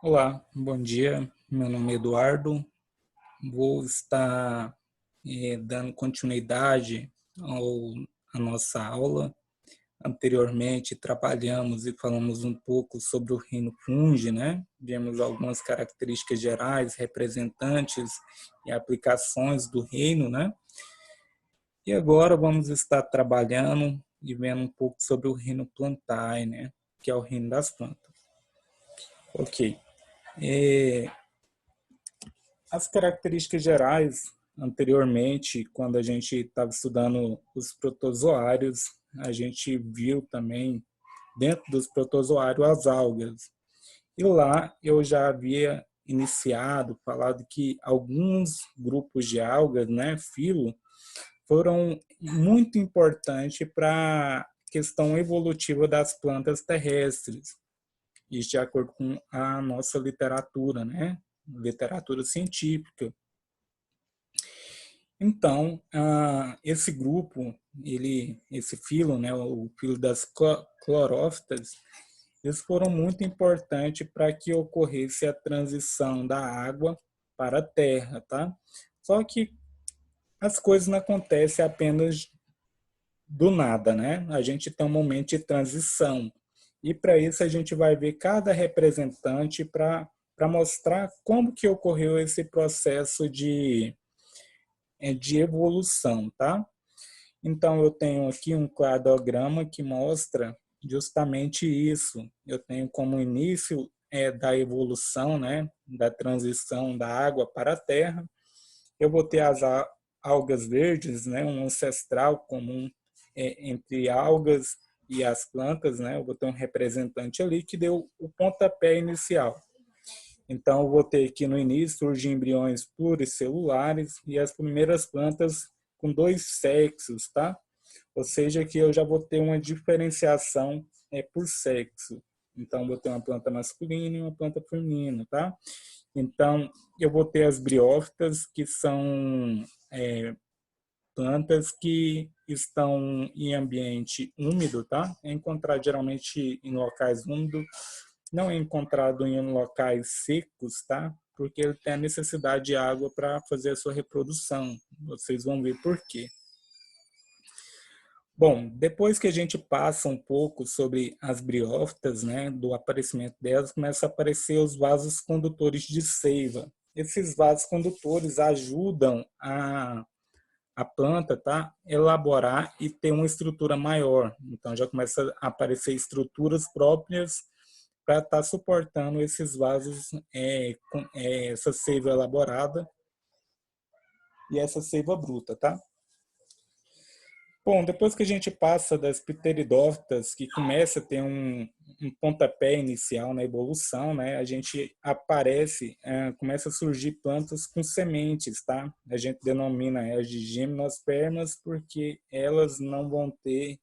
Olá, bom dia. Meu nome é Eduardo. Vou estar dando continuidade à nossa aula. Anteriormente, trabalhamos e falamos um pouco sobre o reino fungi, né? Vimos algumas características gerais, representantes e aplicações do reino, né? E agora vamos estar trabalhando e vendo um pouco sobre o reino plantae, né? Que é o reino das plantas. Ok. É, As características gerais, anteriormente, quando a gente estava estudando os protozoários, a gente viu também, dentro dos protozoários, as algas. E lá eu já havia iniciado, falado que alguns grupos de algas, né, filo, foram muito importantes para a questão evolutiva das plantas terrestres. Isso de acordo com a nossa literatura, né? Literatura científica. Então, esse grupo, esse filo, né, o filo das clorófitas, eles foram muito importantes para que ocorresse a transição da água para a terra, tá? Só que as coisas não acontecem apenas do nada, né? A gente tem um momento de transição. E para isso a gente vai ver cada representante para mostrar como que ocorreu esse processo de evolução, tá? Então, eu tenho aqui um cladograma que mostra justamente isso. Eu tenho como início da evolução, né, da transição da água para a terra. Eu vou ter as algas verdes, né, um ancestral comum entre algas e as plantas, né? Eu vou ter um representante ali que deu o pontapé inicial. Então, eu vou ter aqui no início surgem embriões pluricelulares e as primeiras plantas com dois sexos, tá? Ou seja, que eu já vou ter uma diferenciação por sexo. Então, vou ter uma planta masculina e uma planta feminina, tá? Então, eu vou ter as briófitas, que são plantas que estão em ambiente úmido, tá? É encontrado geralmente em locais úmidos, não é encontrado em locais secos, tá? Porque ele tem a necessidade de água para fazer a sua reprodução. Vocês vão ver por quê. Bom, depois que a gente passa um pouco sobre as briófitas, né, do aparecimento delas, começa a aparecer os vasos condutores de seiva. Esses vasos condutores ajudam a planta, tá, elaborar e ter uma estrutura maior. Então já começa a aparecer estruturas próprias para estar suportando esses vasos, essa seiva elaborada e essa seiva bruta, tá? Bom, depois que a gente passa das pteridófitas, que começa a ter um pontapé inicial na evolução, né, a gente começa a surgir plantas com sementes, tá? A gente denomina elas de gimnospermas porque elas não vão ter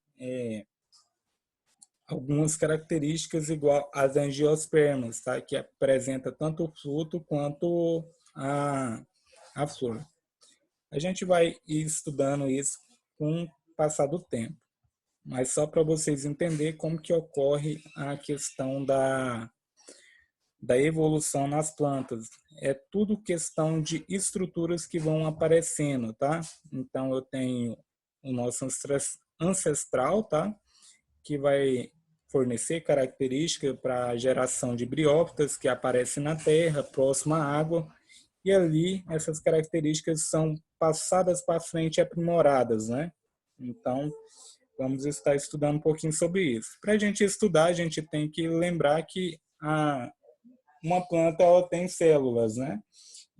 algumas características igual às angiospermas, tá? Que apresenta tanto o fruto quanto a flor. A gente vai ir estudando isso com o passar do tempo, mas só para vocês entenderem como que ocorre a questão da evolução nas plantas. É tudo questão de estruturas que vão aparecendo, tá? Então eu tenho o nosso ancestral, tá? Que vai fornecer características para a geração de briófitas que aparecem na terra, próxima à água, e ali essas características são passadas para frente e aprimoradas, né? Então, vamos estar estudando um pouquinho sobre isso. Para a gente estudar, a gente tem que lembrar que uma planta ela tem células, né?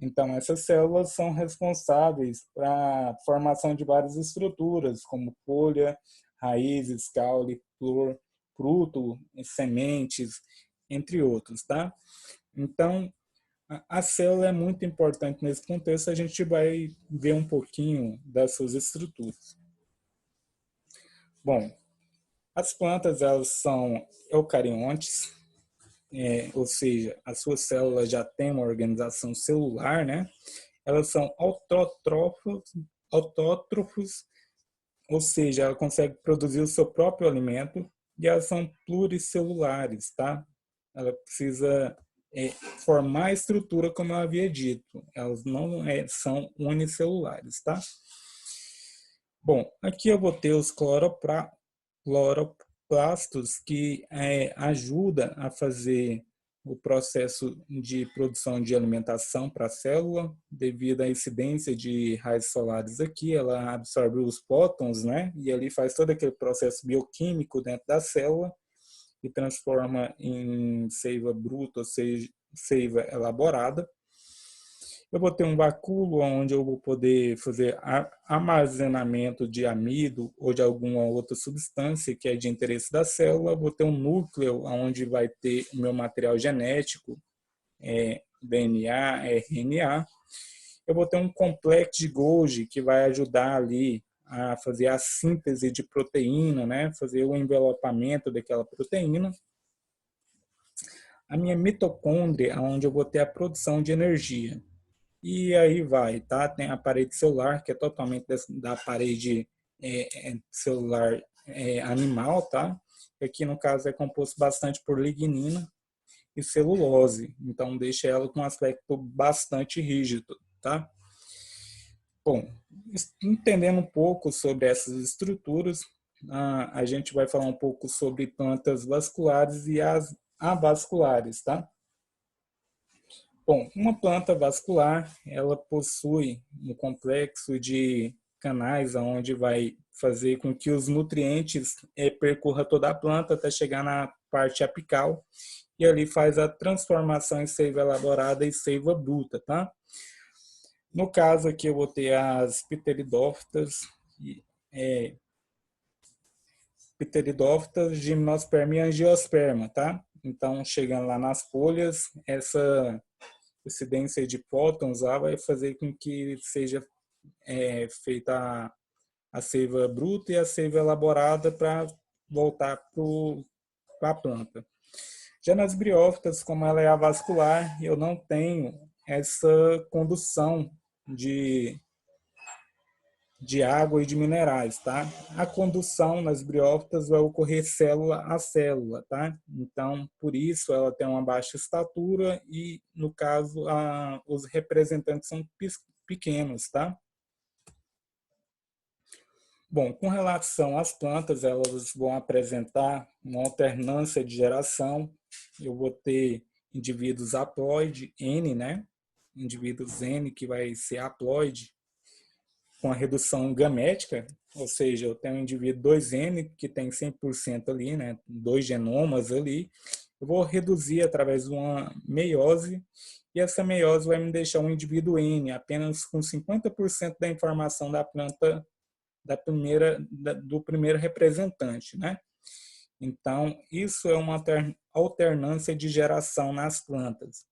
Então, essas células são responsáveis para a formação de várias estruturas, como folha, raízes, caule, flor, fruto, sementes, entre outros, tá? Então, a célula é muito importante nesse contexto, a gente vai ver um pouquinho das suas estruturas. Bom, as plantas elas são eucariontes, ou seja, as suas células já têm uma organização celular, né? Elas são autótrofos, ou seja, ela consegue produzir o seu próprio alimento, e elas são pluricelulares, tá? Ela precisa formar a estrutura, como eu havia dito. Elas não são unicelulares, tá? Bom, aqui eu vou ter os cloroplastos que ajuda a fazer o processo de produção de alimentação para a célula, devido à incidência de raios solares aqui, ela absorve os fótons, né? E ali faz todo aquele processo bioquímico dentro da célula e transforma em seiva bruta, ou seja, seiva elaborada. Eu vou ter um vacúolo onde eu vou poder fazer armazenamento de amido ou de alguma outra substância que é de interesse da célula. Vou ter um núcleo onde vai ter o meu material genético, DNA, RNA. Eu vou ter um complexo de Golgi que vai ajudar ali a fazer a síntese de proteína, né? Fazer o envelopamento daquela proteína. A minha mitocôndria, onde eu vou ter a produção de energia. E aí vai, tá? Tem a parede celular, que é totalmente da parede celular animal, tá? Aqui, no caso, é composto bastante por lignina e celulose. Então, deixa ela com um aspecto bastante rígido, tá? Bom, entendendo um pouco sobre essas estruturas, a gente vai falar um pouco sobre plantas vasculares e as avasculares, tá? Bom, uma planta vascular, ela possui um complexo de canais onde vai fazer com que os nutrientes percorra toda a planta até chegar na parte apical e ali faz a transformação em seiva elaborada e seiva bruta, tá? No caso aqui eu vou ter as pteridófitas, gimnosperma e angiosperma, tá? Então, chegando lá nas folhas, essa incidência de fótons lá vai fazer com que seja feita a seiva bruta e a seiva elaborada para voltar para a planta. Já nas briófitas, como ela é avascular, eu não tenho essa condução de água e de minerais, tá? A condução nas briófitas vai ocorrer célula a célula, tá? Então, por isso ela tem uma baixa estatura e, no caso, os representantes são pequenos, tá? Bom, com relação às plantas, elas vão apresentar uma alternância de geração. Eu vou ter indivíduos haploide, N, né? Indivíduos N, que vai ser haploide, com a redução gamética, ou seja, eu tenho um indivíduo 2N que tem 100% ali, né, 2 genomas ali, eu vou reduzir através de uma meiose, e essa meiose vai me deixar um indivíduo N apenas com 50% da informação da planta do primeiro representante, né? Então, isso é uma alternância de geração nas plantas.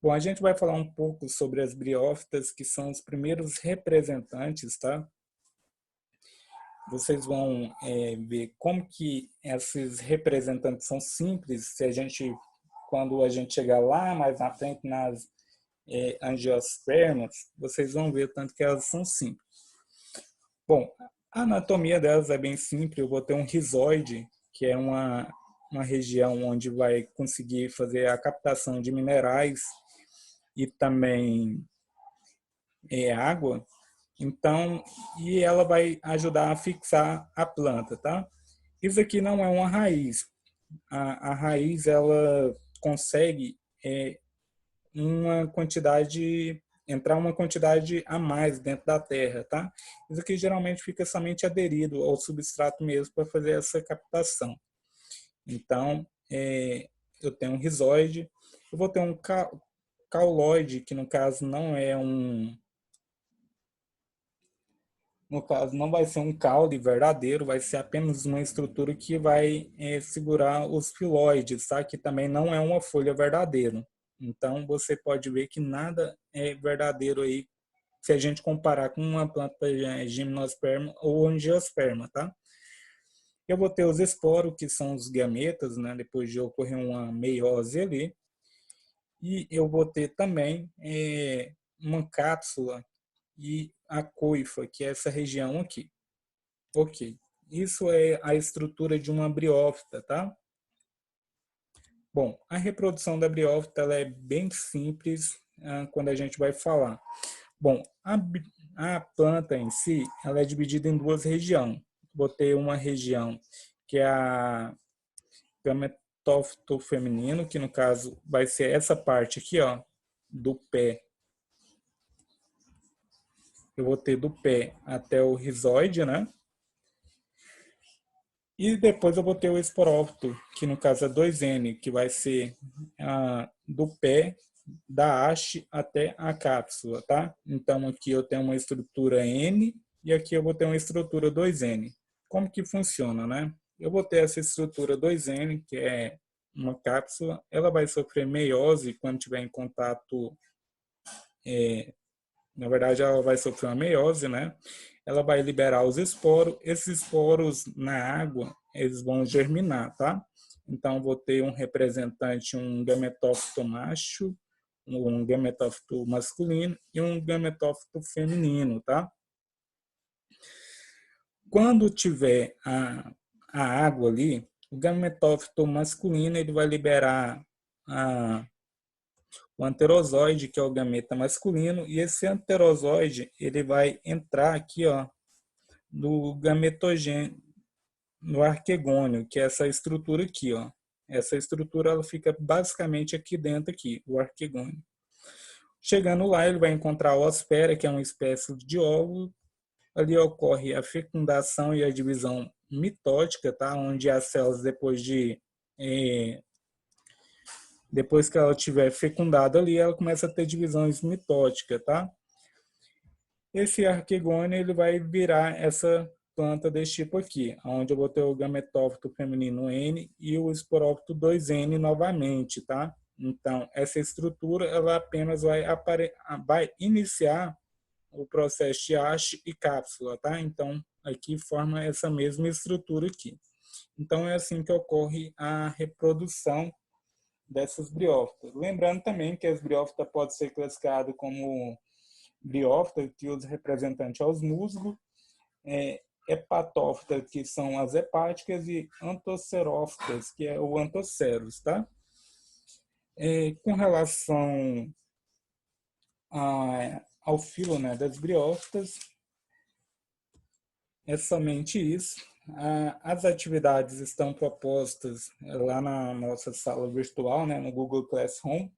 Bom, a gente vai falar um pouco sobre as briófitas, que são os primeiros representantes, tá? Vocês vão ver como que esses representantes são simples, quando a gente chegar lá mais na frente nas angiospermas, vocês vão ver tanto que elas são simples. Bom, a anatomia delas é bem simples, eu vou ter um rizoide, que é uma região onde vai conseguir fazer a captação de minerais e também água, então, e ela vai ajudar a fixar a planta, tá? Isso aqui não é uma raiz. A raiz, ela consegue entrar uma quantidade a mais dentro da terra, tá? Isso aqui geralmente fica somente aderido ao substrato mesmo para fazer essa captação. Então, eu tenho um rizoide, eu vou ter um cauloide, que no caso não é no caso, não vai ser um caule verdadeiro, vai ser apenas uma estrutura que vai segurar os filóides, tá? Que também não é uma folha verdadeira. Então, você pode ver que nada é verdadeiro aí se a gente comparar com uma planta gimnosperma ou angiosperma, tá? Eu vou ter os esporos, que são os gametas, né? Depois de ocorrer uma meiose ali. E eu vou ter também uma cápsula e a coifa, que é essa região aqui. Ok. Isso é a estrutura de uma briófita, tá? Bom, a reprodução da briófita ela é bem simples quando a gente vai falar. Bom, a planta em si, ela é dividida em duas regiões. Botei uma região que é a gametófito feminino, que no caso vai ser essa parte aqui, ó, do pé. Eu vou ter do pé até o rizoide, né? E depois eu vou ter o esporófito, que no caso é 2N, que vai ser do pé da haste até a cápsula, tá? Então aqui eu tenho uma estrutura N e aqui eu vou ter uma estrutura 2N. Como que funciona, né? Eu vou ter essa estrutura 2N, que é uma cápsula, ela vai sofrer meiose quando tiver em contato, na verdade ela vai sofrer uma meiose, né? Ela vai liberar os esporos, esses esporos na água, eles vão germinar, tá? Então vou ter um representante, um gametófito macho, um gametófito masculino e um gametófito feminino, tá? Quando tiver a água ali, o gametófito masculino ele vai liberar o anterozoide, que é o gameta masculino, e esse anterozoide ele vai entrar aqui, ó, no gametogênio, no arquegônio, que é essa estrutura aqui, ó. Essa estrutura ela fica basicamente aqui dentro aqui, o arquegônio. Chegando lá, ele vai encontrar a ospera, que é uma espécie de óvulo. Ali ocorre a fecundação e a divisão mitótica, tá? Onde as células, depois que ela tiver fecundada ali, ela começa a ter divisões mitóticas, tá? Esse arquegônio ele vai virar essa planta desse tipo aqui, onde eu vou ter o gametófito feminino N e o esporófito 2N novamente, tá? Então, essa estrutura ela apenas vai iniciar o processo de haste e cápsula, tá? Então, aqui forma essa mesma estrutura aqui. Então, é assim que ocorre a reprodução dessas briófitas. Lembrando também que as briófitas podem ser classificadas como briófita, que os representantes aos musgos, hepatófita, que são as hepáticas, e antocerófitas, que é o antoceros, tá? Com relação ao filo, né, das briófitas, é somente isso. As atividades estão propostas lá na nossa sala virtual, né, no Google Classroom.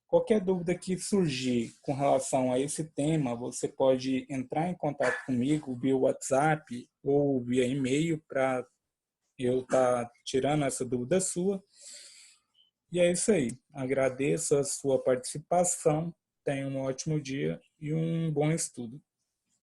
Qualquer dúvida que surgir com relação a esse tema, você pode entrar em contato comigo via WhatsApp ou via e-mail para eu estar tirando essa dúvida sua. E é isso aí. Agradeço a sua participação. Tenha um ótimo dia e um bom estudo.